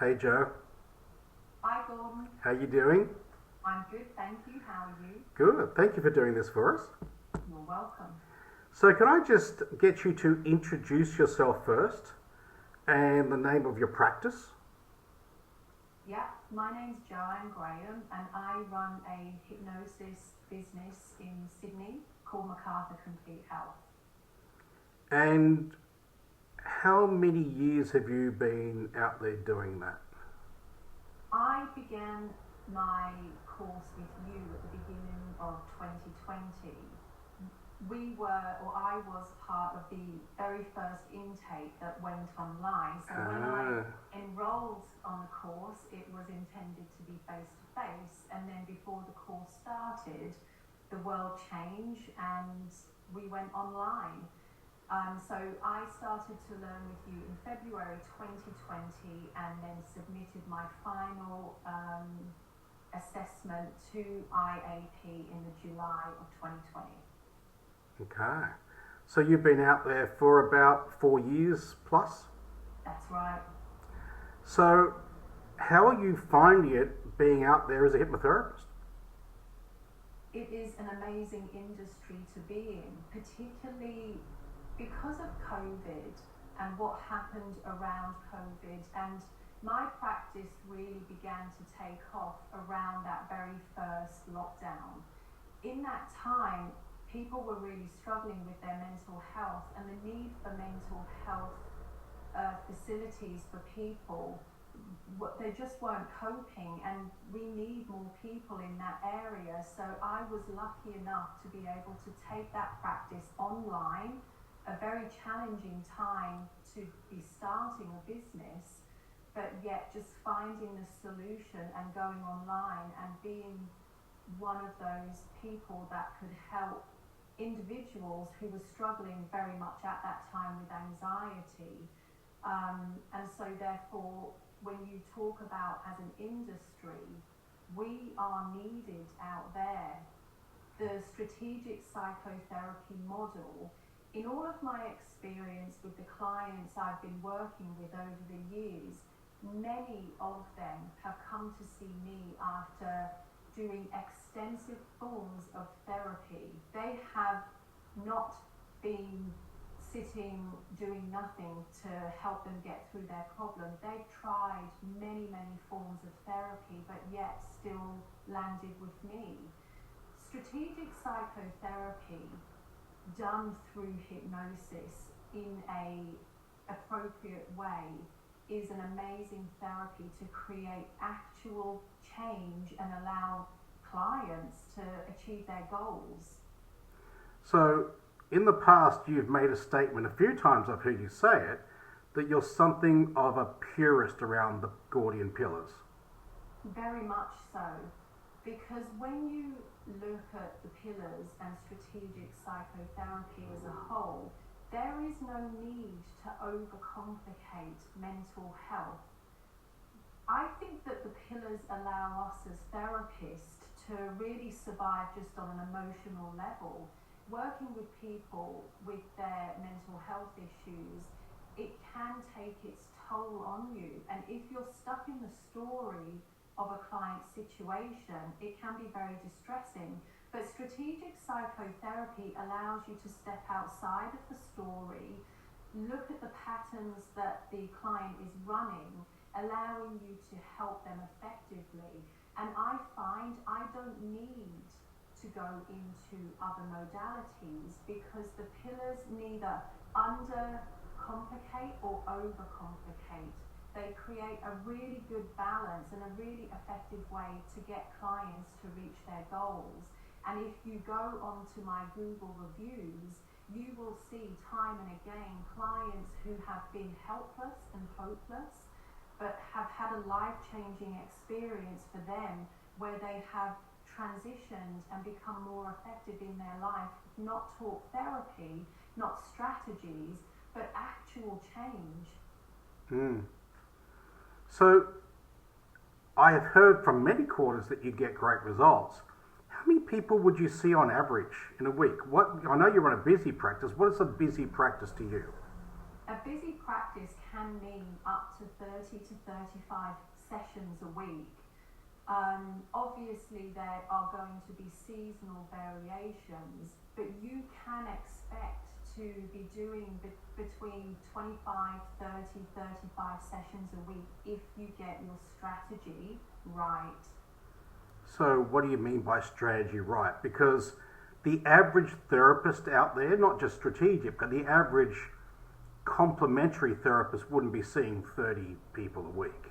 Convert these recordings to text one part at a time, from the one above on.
Hey Joe, Hi Gordon, how you doing? I'm good, thank you. How are you? Good, thank you for doing this for us. You're welcome. So can I just get you to introduce yourself first and the name of your practice? Yeah, my name's Joanne Graham and I run a hypnosis business in Sydney called MacArthur Complete Health. And how many years have you been out there doing that? I began my course with you at the beginning of 2020. I was part of the very first intake that went online. So when I enrolled on the course, it was intended to be face-to-face. And then before the course started, the world changed and we went online. So I started to learn with you in February 2020 and then submitted my final assessment to iap in the July of 2020. Okay. So you've been out there for about 4 years plus? That's right. So how are you finding it being out there as a hypnotherapist? It is an amazing industry to be in, particularly because of COVID and what happened around COVID. And my practice really began to take off around that very first lockdown. In that time, people were really struggling with their mental health, and the need for mental health facilities for people, they just weren't coping, and we need more people in that area. So I was lucky enough to be able to take that practice online, a very challenging time to be starting a business, but yet just finding the solution and going online and being one of those people that could help individuals who were struggling very much at that time with anxiety. And so therefore, when you talk about as an industry, we are needed out there. The strategic psychotherapy model, in all of my experience with the clients I've been working with over the years, many of them have come to see me after doing extensive forms of therapy. They have not been sitting doing nothing to help them get through their problem. They've tried many forms of therapy, but yet still landed with me. Strategic psychotherapy done through hypnosis in an appropriate way is an amazing therapy to create actual change and allow clients to achieve their goals. So in the past, you've made a statement, a few times I've heard you say it, that you're something of a purist around the Gordian pillars. Very much so, because when you look at the pillars and strategic psychotherapy as a whole, there is no need to overcomplicate mental health. I think that the pillars allow us as therapists to really survive just on an emotional level. Working with people with their mental health issues, it can take its toll on you. And if you're stuck in the story of a client's situation, it can be very distressing. But strategic psychotherapy allows you to step outside of the story, look at the patterns that the client is running, allowing you to help them effectively. And I find I don't need to go into other modalities because the pillars neither undercomplicate or overcomplicate. They create a really good balance and a really effective way to get clients to reach their goals. And if you go onto my Google reviews, you will see time and again clients who have been helpless and hopeless, but have had a life-changing experience for them where they have transitioned and become more effective in their life, not talk therapy, not strategies, but actual change. So I have heard from many quarters that you get great results. How many people would you see on average in a week? I know you run a busy practice. What is a busy practice to you? A busy practice can mean up to 30 to 35 sessions a week. Obviously there are going to be seasonal variations, but you can expect to be doing between 25, 30, 35 sessions a week if you get your strategy right. So what do you mean by strategy right? Because the average therapist out there, not just strategic, but the average complementary therapist wouldn't be seeing 30 people a week.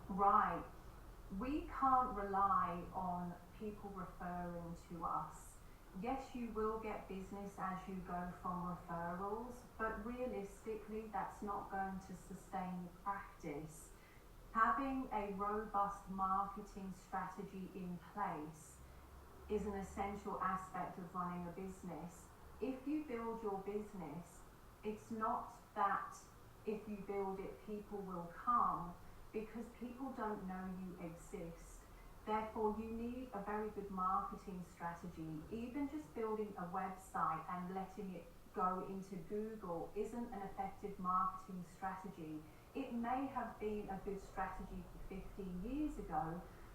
Right. We can't rely on people referring to us. Yes, you will get business as you go from referrals, but realistically that's not going to sustain the practice. Having a robust marketing strategy in place is an essential aspect of running a business. If you build your business, it's not that if you build it people will come, because people don't know you exist. Therefore, you need a very good marketing strategy. Even just building a website and letting it go into Google isn't an effective marketing strategy. It may have been a good strategy 15 years ago,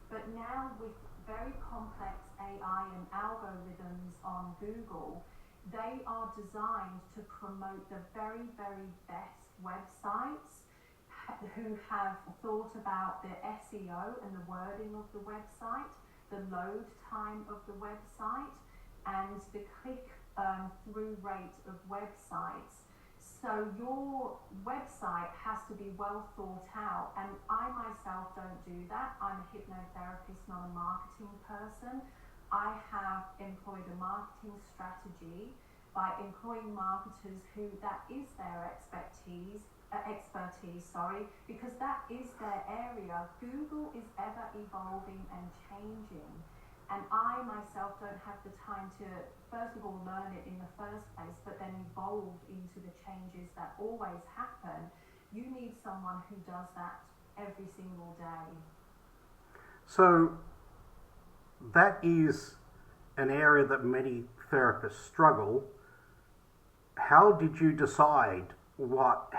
but now with very complex AI and algorithms on Google, they are designed to promote the very, very best websites who have thought about the SEO and the wording of the website, the load time of the website, and the click-through rate of websites. So your website has to be well thought out, and I myself don't do that. I'm a hypnotherapist, not a marketing person. I have employed a marketing strategy by employing marketers who that is their expertise, because that is their area. Google is ever evolving and changing, and I myself don't have the time to first of all learn it in the first place, but then evolve into the changes that always happen. You need someone who does that every single day. So that is an area that many therapists struggle. How did you decide what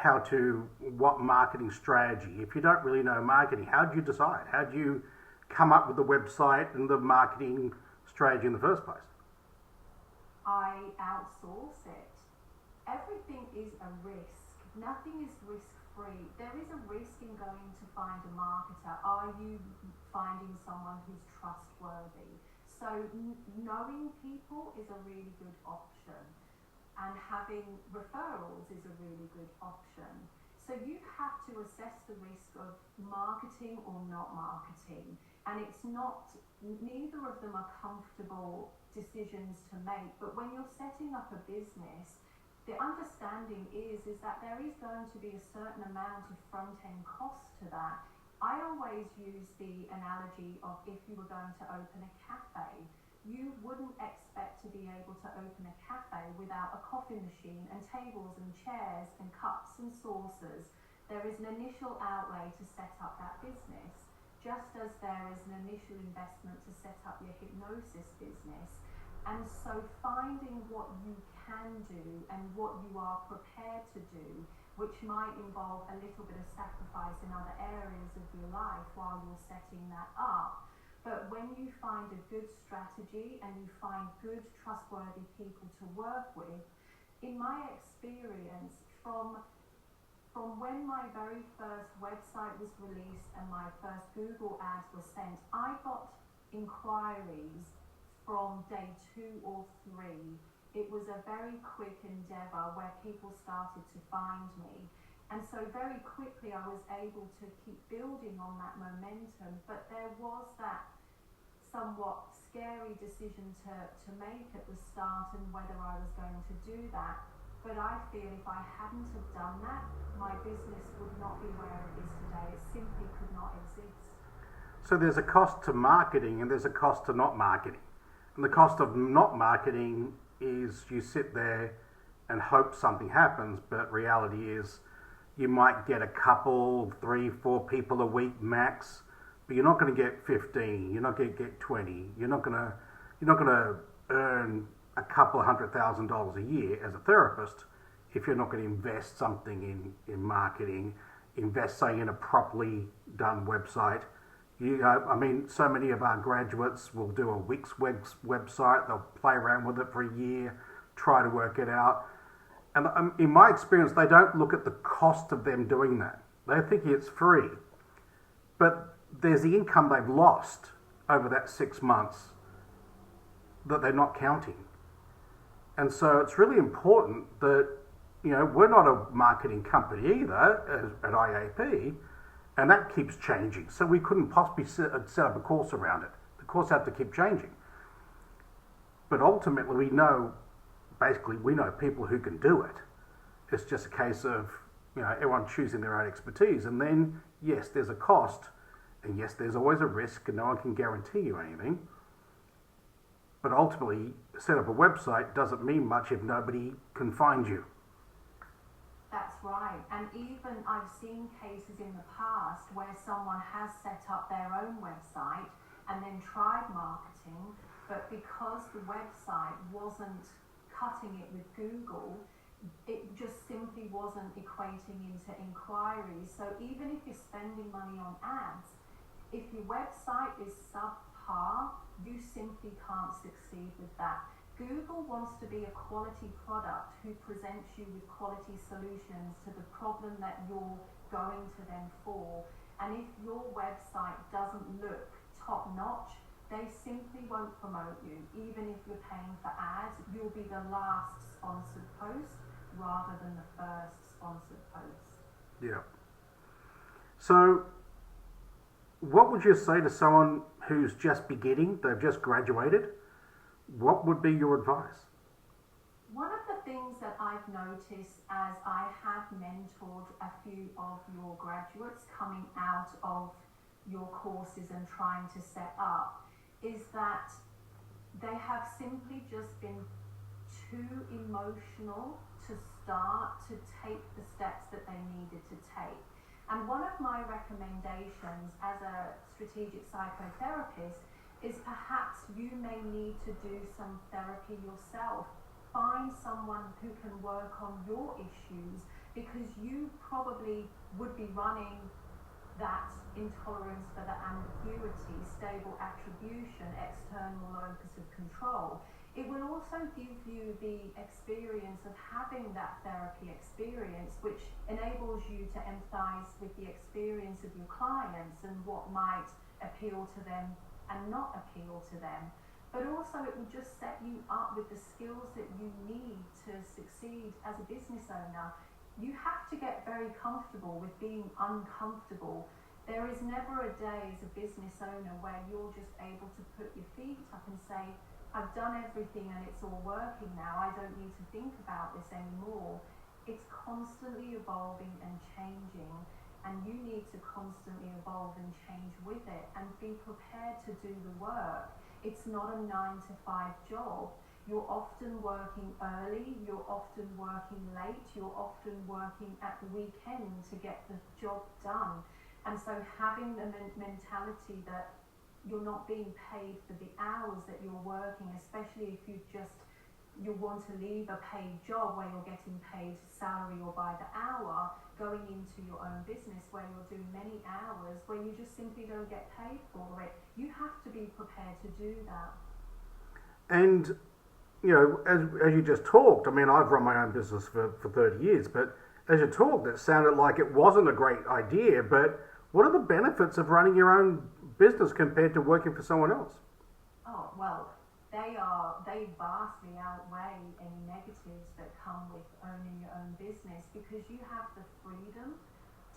marketing strategy? If you don't really know marketing, how did you decide? How did you come up with the website and the marketing strategy in the first place? I outsource it. Everything is a risk. Nothing is risk-free. There is a risk in going to find a marketer. Are you finding someone who's trustworthy? So knowing people is a really good option, and having referrals is a really good option. So you have to assess the risk of marketing or not marketing, and it's not, neither of them are comfortable decisions to make. But when you're setting up a business, the understanding is that there is going to be a certain amount of front-end cost to that. I always use the analogy of if you were going to open a cafe, you wouldn't expect to be able to open a cafe without a coffee machine and tables and chairs and cups and saucers. There is an initial outlay to set up that business, just as there is an initial investment to set up your hypnosis business. And so finding what you can do and what you are prepared to do, which might involve a little bit of sacrifice in other areas of your life while you're setting that up. But when you find a good strategy and you find good, trustworthy people to work with, in my experience, from when my very first website was released and my first Google ads were sent, I got inquiries from day 2 or 3. It was a very quick endeavour where people started to find me. And so very quickly I was able to keep building on that momentum, but there was that somewhat scary decision to make at the start and whether I was going to do that. But I feel if I hadn't have done that, my business would not be where it is today. It simply could not exist. So there's a cost to marketing and there's a cost to not marketing. And the cost of not marketing is you sit there and hope something happens, but reality is you might get a couple, 3, 4 people a week max, but you're not going to get 15. You're not going to get 20. You're not going to earn a couple of $100,000 a year as a therapist. if you're not going to invest something in marketing, invest, say, in a properly done website. I mean, so many of our graduates will do a Wix website, they'll play around with it for a year, try to work it out. And in my experience, they don't look at the cost of them doing that. They're thinking it's free. But there's the income they've lost over that 6 months that they're not counting. And so it's really important that, we're not a marketing company either at IAP, and that keeps changing. So we couldn't possibly set up a course around it. The course had to keep changing. But ultimately we know people who can do it. It's just a case of, everyone choosing their own expertise. And then, yes, there's a cost, and yes, there's always a risk, and no one can guarantee you anything. But ultimately, set up a website doesn't mean much if nobody can find you. That's right. And even I've seen cases in the past where someone has set up their own website and then tried marketing, but because the website wasn't cutting it with Google, it just simply wasn't equating into inquiries. So even if you're spending money on ads, if your website is subpar, you simply can't succeed with that. Google wants to be a quality product who presents you with quality solutions to the problem that you're going to them for. And if your website doesn't look top notch, they simply won't promote you. Even if you're paying for ads, you'll be the last sponsored post rather than the first sponsored post. Yeah. So what would you say to someone who's just beginning, they've just graduated? What would be your advice? One of the things that I've noticed as I have mentored a few of your graduates coming out of your courses and trying to set up is that they have simply just been too emotional to start to take the steps that they needed to take. And one of my recommendations as a strategic psychotherapist is perhaps you may need to do some therapy yourself. Find someone who can work on your issues, because you probably would be running that intolerance for the ambiguity, stable attribution, external locus of control. It will also give you the experience of having that therapy experience, which enables you to empathize with the experience of your clients and what might appeal to them and not appeal to them. But also it will just set you up with the skills that you need to succeed as a business owner. You have to get very comfortable with being uncomfortable. There is never a day as a business owner where you're just able to put your feet up and say, I've done everything and it's all working now, I don't need to think about this anymore. It's constantly evolving and changing, and you need to constantly evolve and change with it and be prepared to do the work. It's not a 9-to-5 job. You're often working early, you're often working late, you're often working at the weekend to get the job done. And so having the mentality that you're not being paid for the hours that you're working, especially if you want to leave a paid job where you're getting paid salary or by the hour, going into your own business where you're doing many hours where you just simply don't get paid for it. You have to be prepared to do that. And, as you just talked, I mean, I've run my own business for 30 years, but as you talked, it sounded like it wasn't a great idea, but what are the benefits of running your own business compared to working for someone else? Oh, well, they vastly outweigh any negatives that come with owning your own business, because you have the freedom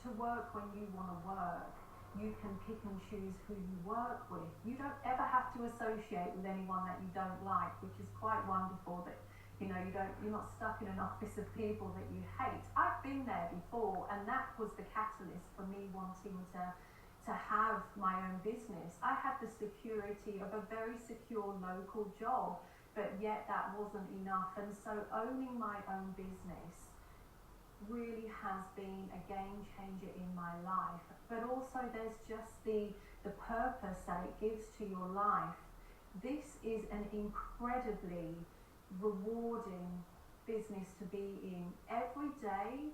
to work when you want to work. You can pick and choose who you work with. You don't ever have to associate with anyone that you don't like, which is quite wonderful, that you're not stuck in an office of people that you hate. I've been there before, and that was the catalyst for me wanting to have my own business. I had the security of a very secure local job, but yet that wasn't enough. And so owning my own business really has been a game changer in my life. But also there's just the purpose that it gives to your life. This is an incredibly rewarding business to be in. Every day,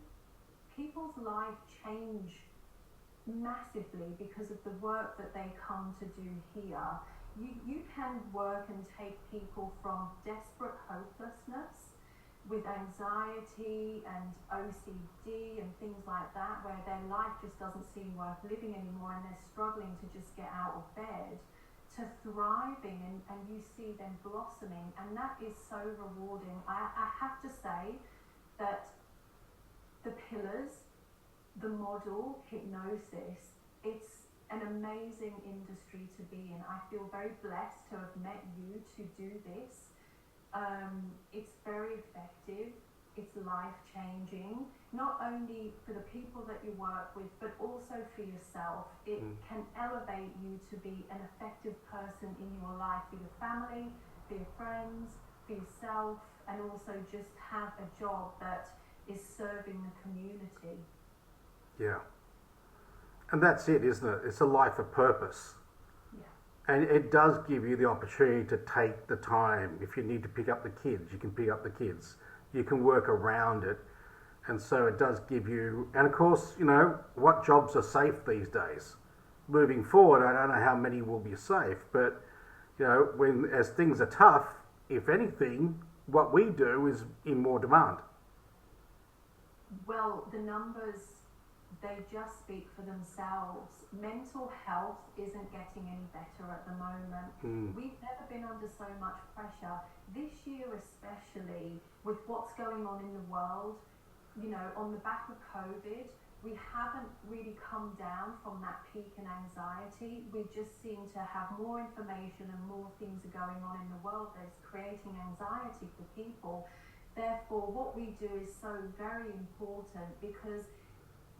people's lives change massively because of the work that they come to do here. You can work and take people from desperate hopelessness with anxiety and OCD and things like that, where their life just doesn't seem worth living anymore and they're struggling to just get out of bed, to thriving, and you see them blossoming, and that is so rewarding. I have to say that the pillars, the model, hypnosis, it's an amazing industry to be in. I feel very blessed to have met you to do this. It's very effective, it's life-changing, not only for the people that you work with, but also for yourself. It can elevate you to be an effective person in your life, for your family, for your friends, for yourself, and also just have a job that is serving the community. Yeah. And that's it, isn't it? It's a life of purpose. And it does give you the opportunity to take the time. If you need to pick up the kids, you can pick up the kids. You can work around it. And so it does give you, and of course, you know, what jobs are safe these days? Moving forward, I don't know how many will be safe, but, you know, as things are tough, if anything, what we do is in more demand. Well, the numbers, they just speak for themselves. Mental health isn't getting any better at the moment. We've never been under so much pressure. This year especially, with what's going on in the world, you know, on the back of COVID, we haven't really come down from that peak in anxiety. We just seem to have more information and more things are going on in the world that's creating anxiety for people. Therefore, what we do is so very important, because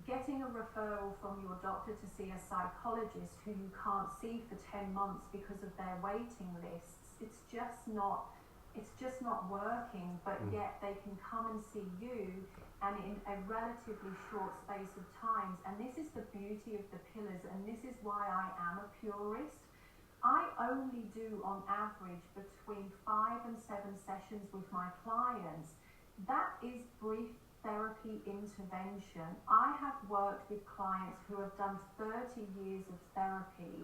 getting a referral from your doctor to see a psychologist who you can't see for 10 months because of their waiting lists, it's just not working, but yet they can come and see you, and in a relatively short space of times. And this is the beauty of the pillars, and this is why I am a purist. I only do on average between 5 and 7 sessions with my clients. That is brief therapy intervention. I have worked with clients who have done 30 years of therapy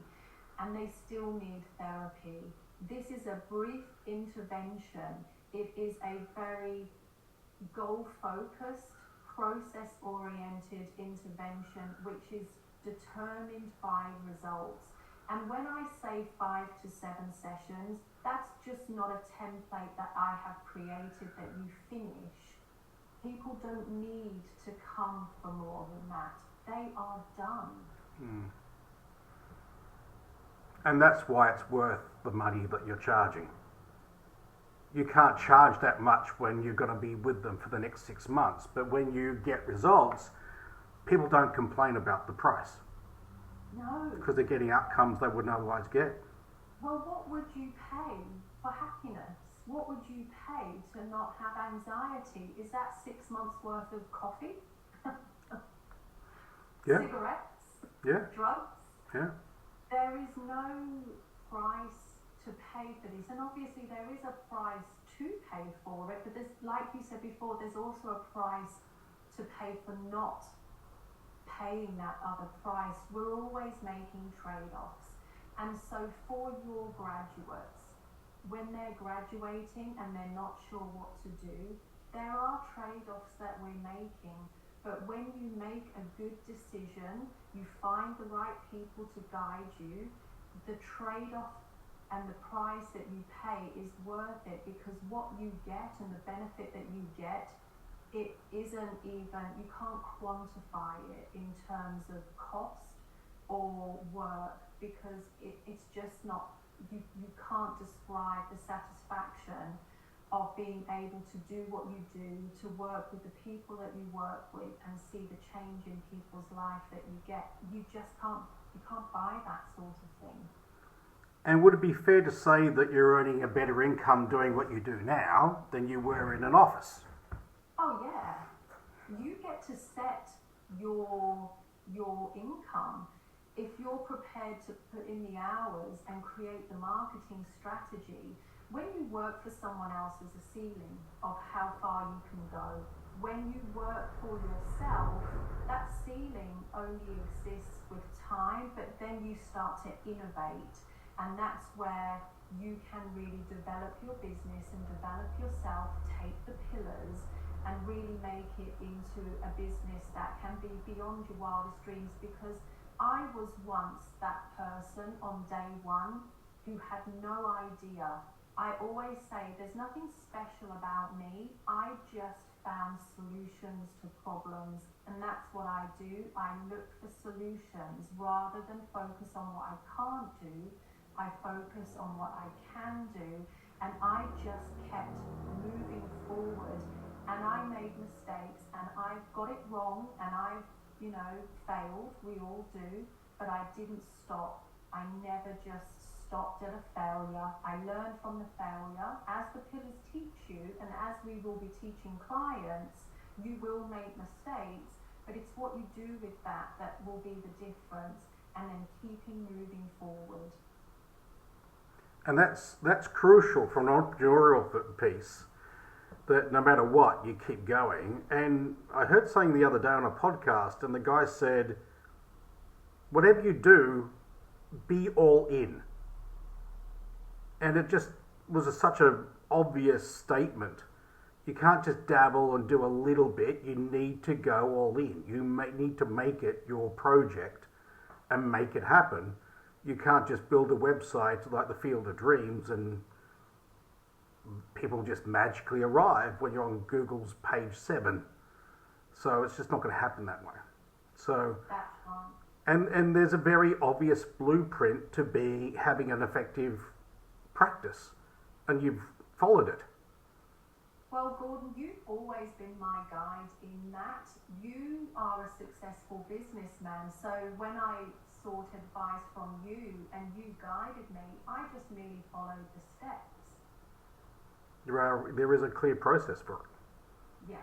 and they still need therapy. This is a brief intervention. It is a very goal-focused, process-oriented intervention which is determined by results. And when I say 5 to 7 sessions, that's just not a template that I have created that you finish. People don't need to come for more than that. They are done. And that's why it's worth the money that you're charging. You can't charge that much when you're going to be with them for the next 6 months. But when you get results, people don't complain about the price. No. Because they're getting outcomes they wouldn't otherwise get. Well, what would you pay for happiness? What would you pay to not have anxiety? Is that 6 months worth of coffee? Yeah. Cigarettes? Yeah. Drugs? Yeah. There is no price to pay for this, and obviously there is a price to pay for it, but there's, like you said before, there's also a price to pay for not paying that other price. We're always making trade-offs, and so for your graduates, when they're graduating and they're not sure what to do, there are trade-offs that we're making. But when you make a good decision, you find the right people to guide you, the trade-off and the price that you pay is worth it, because what you get and the benefit that you get, it isn't even, you can't quantify it in terms of cost or work, because it's just not, you can't describe the satisfaction of being able to do what you do, to work with the people that you work with and see the change in people's life that you get. You just can't buy that sort of thing. And would it be fair to say that you're earning a better income doing what you do now than you were in an office? Oh yeah. You get to set your income. If you're prepared to put in the hours and create the marketing strategy, when you work for someone else, there's a ceiling of how far you can go. When you work for yourself, that ceiling only exists with time, but then you start to innovate, and that's where you can really develop your business and develop yourself, take the pillars and really make it into a business that can be beyond your wildest dreams. Because I was once that person on day one who had no idea. I always say there's nothing special about me. I just found solutions to problems, and that's what I do. I look for solutions rather than focus on what I can't do. I focus on what I can do, and I just kept moving forward. And I made mistakes, and I got it wrong, and I, failed. We all do, but I didn't stop. I never just stopped at a failure. I learned from the failure. As the pillars teach you, and as we will be teaching clients, you will make mistakes, but it's what you do with that that will be the difference, and then keeping moving forward. And that's crucial for an entrepreneurial piece, that no matter what, you keep going. And I heard something the other day on a podcast, and the guy said, whatever you do, be all in. And it just was such an obvious statement. You can't just dabble and do a little bit. You need to go all in. You need to make it your project and make it happen. You can't just build a website like the Field of Dreams and people just magically arrive when you're on Google's page 7. So it's just not going to happen that way. So, and there's a very obvious blueprint to be having an effective practice, and you've followed it. Well, Gordon, you've always been my guide in that. You are a successful businessman, so when I sought advice from you and you guided me, I just merely followed the steps. There is a clear process for it. Yeah.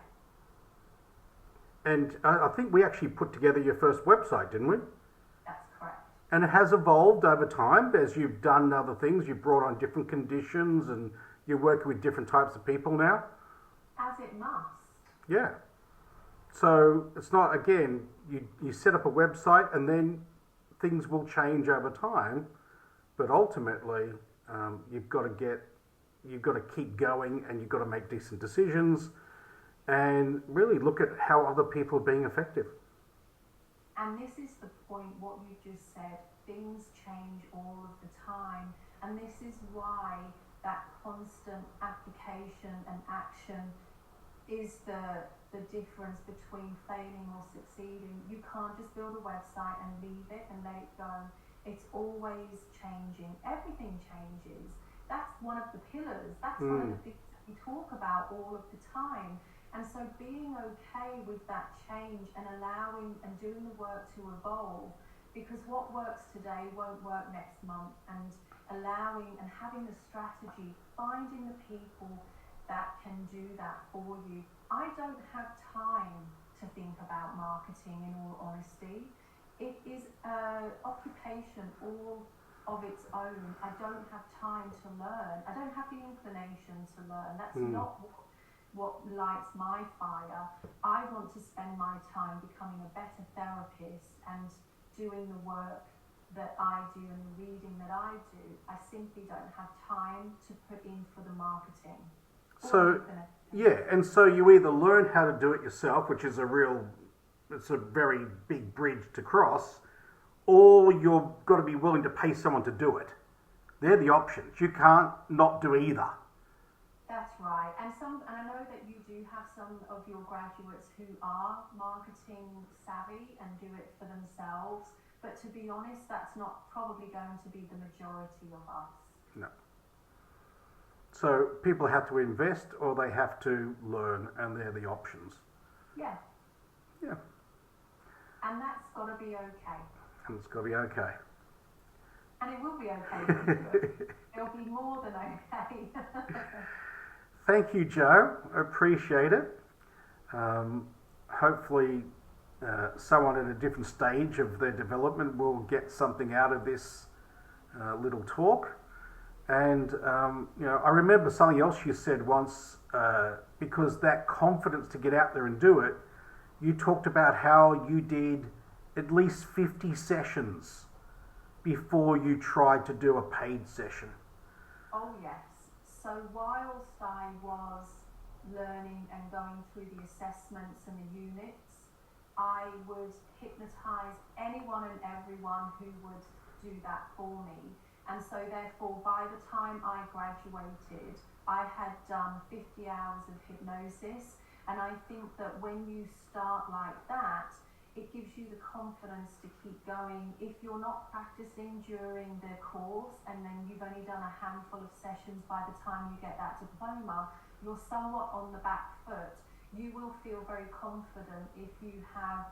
And I think we actually put together your first website, didn't we? That's correct. And it has evolved over time as you've done other things. You've brought on different conditions and you're working with different types of people now. As it must. Yeah. So it's not, again, you set up a website and then things will change over time. But ultimately, you've got to keep going, and you've got to make decent decisions and really look at how other people are being effective. And this is the point, what you just said, things change all of the time, and this is why that constant application and action is the difference between failing or succeeding. You can't just build a website and leave it and let it go. It's always changing. Everything changes. That's one of the pillars. That's one of the things that we talk about all of the time. And so being okay with that change and allowing and doing the work to evolve, because what works today won't work next month, and allowing and having the strategy, finding the people that can do that for you. I don't have time to think about marketing, in all honesty. It is an occupation all of its own. I don't have time to learn. I don't have the inclination to learn. That's not what lights my fire. I want to spend my time becoming a better therapist and doing the work that I do and the reading that I do. I simply don't have time to put in for the marketing. So, yeah, and so you either learn how to do it yourself, which is it's a very big bridge to cross, or you've got to be willing to pay someone to do it. They're the options. You can't not do either. That's right. And I know that you do have some of your graduates who are marketing savvy and do it for themselves. But to be honest, that's not probably going to be the majority of us. No. So people have to invest or they have to learn, and they're the options. Yeah. Yeah. And that's got to be okay. And it's got to be okay. And it will be okay. It'll be more than okay. Thank you, Joe. I appreciate it. Hopefully someone at a different stage of their development will get something out of this little talk. And I remember something else you said once, because that confidence to get out there and do it, you talked about how you did at least 50 sessions before you tried to do a paid session. Oh yes. So whilst I was learning and going through the assessments and the units, I would hypnotise anyone and everyone who would do that for me. And so therefore, by the time I graduated, I had done 50 hours of hypnosis. And I think that when you start like that, it gives you the confidence to keep going. If you're not practicing during the course and then you've only done a handful of sessions by the time you get that diploma, you're somewhat on the back foot. You will feel very confident if you have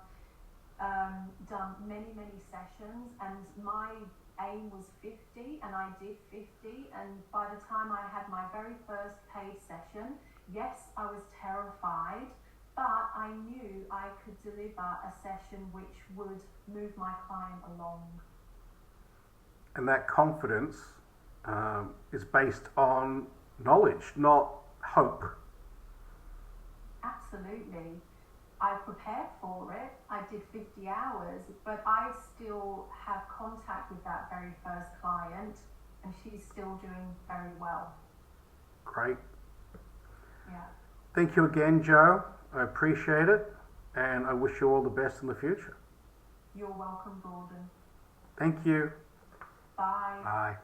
done many, many sessions, and my aim was 50 and I did 50, and by the time I had my very first paid session, yes, I was terrified, but I knew I could deliver a session which would move my client along. And that confidence is based on knowledge, not hope. Absolutely. I prepared for it. I did 50 hours, but I still have contact with that very first client, and she's still doing very well. Great. Yeah. Thank you again, Joe. I appreciate it, and I wish you all the best in the future. You're welcome, Gordon. Thank you. Bye. Bye.